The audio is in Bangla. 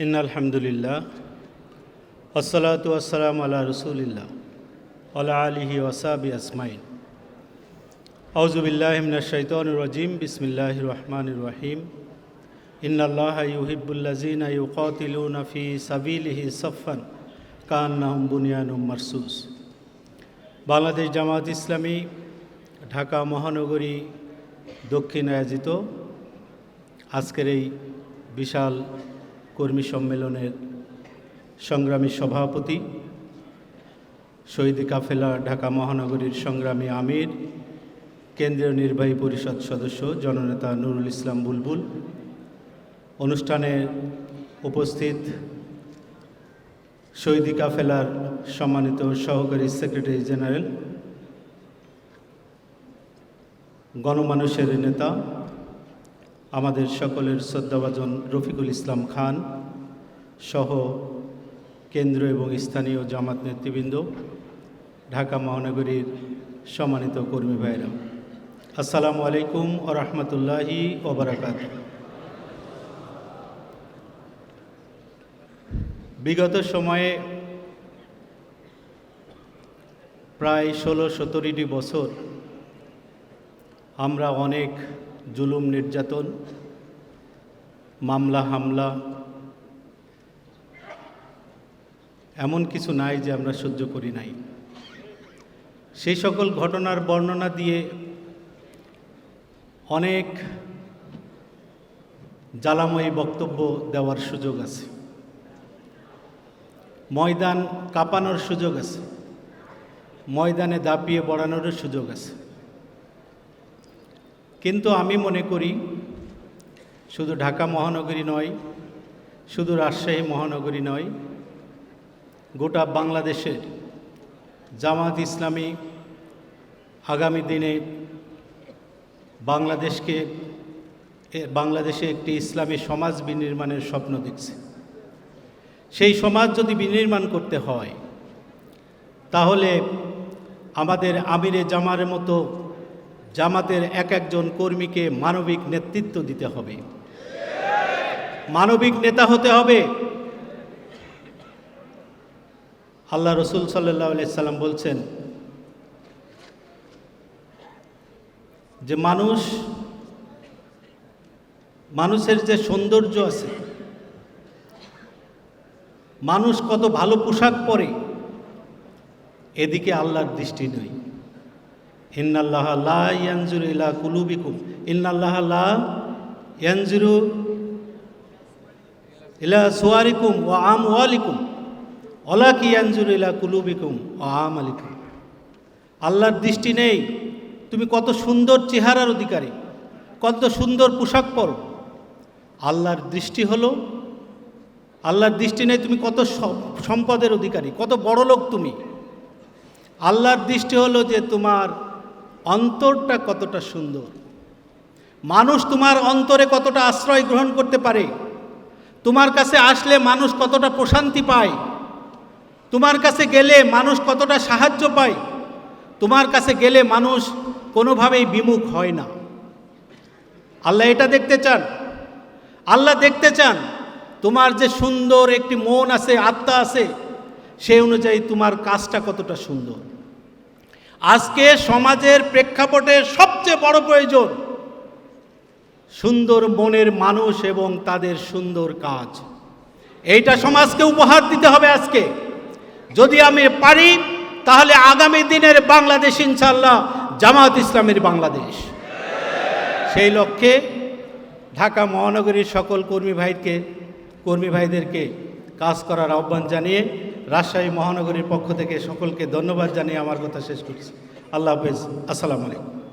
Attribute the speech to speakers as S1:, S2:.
S1: ইন্নাল হামদুলিল্লাহ ওয়াসসালাতু ওয়াসসালামু আলা রাসূলিল্লাহ ওয়া আলা আলিহি ওয়া সাহবিহি আজমাইন। আউযু বিল্লাহি মিনাশ শাইতানির রাজীম। বিসমিল্লাহির রহমানির রহিম। ইন্নাল্লাহা ইউহিব্বুল্লাযীনা ইউকাতিলুনা ফী সাবিলিহি সাফফান কান্নাহুম বুনিয়ানুম মারসুস। বাংলাদেশ জামায়াত ইসলামী ঢাকা মহানগরী দক্ষিণ আয়োজিত আজকের এই বিশাল কর্মী সম্মেলনের সংগ্রামী সভাপতি, শহীদ কাফেলা ঢাকা মহানগরীর সংগ্রামী আমির, কেন্দ্রীয় নির্বাহী পরিষদ সদস্য জননেতা নুরুল ইসলাম বুলবুল, অনুষ্ঠানে উপস্থিত শহীদ কাফেলার সম্মানিত সহকারী সেক্রেটারি জেনারেল, গণমানুষের নেতা, আমাদের সকলের শ্রদ্ধাভাজন রফিকুল ইসলাম খান সহ কেন্দ্র এবং স্থানীয় জামাত নেতৃবৃন্দ, ঢাকা মহানগরীর সম্মানিত কর্মী ভাইরা, আসসালামু আলাইকুম ওয়া রাহমাতুল্লাহি ওয়া বারাকাতুহু। বিগত সময়ে প্রায় 16-17টি বছর আমরা অনেক জুলুম নির্যাতন, মামলা হামলা, এমন কিছু নাই যে আমরা সহ্য করি নাই। সেই সকল ঘটনার বর্ণনা দিয়ে অনেক জ্বালাময়ী বক্তব্য দেওয়ার সুযোগ আছে, ময়দান কাঁপানোর সুযোগ আছে, ময়দানে দাপিয়ে বড়ানোরও সুযোগ আছে। কিন্তু আমি মনে করি শুধু ঢাকা মহানগরী নয়, শুধু রাজশাহী মহানগরী নয়, গোটা বাংলাদেশের জামাত ইসলামী আগামী দিনে বাংলাদেশে একটি ইসলামী সমাজ বিনির্মাণের স্বপ্ন দেখছে। সেই সমাজ যদি বিনির্মাণ করতে হয় তাহলে আমাদের আমিরে জামারের মতো জামাতের এক একজন কর্মীকে মানবিক নেতৃত্ব দিতে হবে, মানবিক নেতা হতে হবে। আল্লাহ রসুল সাল্লাল্লাহু আলাইহি সাল্লাম বলছেন যে মানুষের যে সৌন্দর্য আছে, মানুষ কত ভালো পোশাক পরে, এদিকে আল্লাহর দৃষ্টি নেই। ইন্নাল্লাহা লা ইয়ানজুরু ইলা কুলুবিকুম, ইন্নাল্লাহা লা ইয়ানজুরু ইলা সুওয়ারিকুম ওয়া আমওয়ালিকুম ওয়ালাকিন ইয়ানজুরু ইলা কুলুবিকুম ওয়া আমালিকুম। আল্লাহর দৃষ্টি নেই তুমি কত সুন্দর চেহারার অধিকারী, কত সুন্দর পোশাক পরো। আল্লাহর দৃষ্টি হলো, আল্লাহর দৃষ্টি নেই তুমি কত সম্পদের অধিকারী, কত বড় লোক তুমি। আল্লাহর দৃষ্টি হলো যে তোমার অন্তরটা কতটা সুন্দর, মানুষ তোমার অন্তরে কতটা আশ্রয় গ্রহণ করতে পারে, তোমার কাছে আসলে মানুষ কতটা প্রশান্তি পায়, তোমার কাছে গেলে মানুষ কতটা সাহায্য পায়, তোমার কাছে গেলে মানুষ কোনোভাবেই বিমুখ হয় না। আল্লাহ এটা দেখতে চান। আল্লাহ দেখতে চান তোমার যে সুন্দর একটি মন আছে, আত্মা আছে, সেই অনুযায়ী তোমার কাজটা কতটা সুন্দর। আজকে সমাজের প্রেক্ষাপটে সবচেয়ে বড় প্রয়োজন সুন্দর মনের মানুষ এবং তাদের সুন্দর কাজ। এইটা সমাজকে উপহার দিতে হবে আজকে। যদি আমি পারি তাহলে আগামী দিনের বাংলাদেশ ইনশাআল্লাহ জামাত ইসলামের বাংলাদেশ। সেই লক্ষ্যে ঢাকা মহানগরীর সকল কর্মী ভাইদেরকে কাজ করার আহ্বান জানিয়ে রাজশাহী মহানগরীর পক্ষ থেকে সকলকে ধন্যবাদ জানিয়ে আমার কথা শেষ করছি। আল্লাহ হাফেজ, আসসালামু আলাইকুম।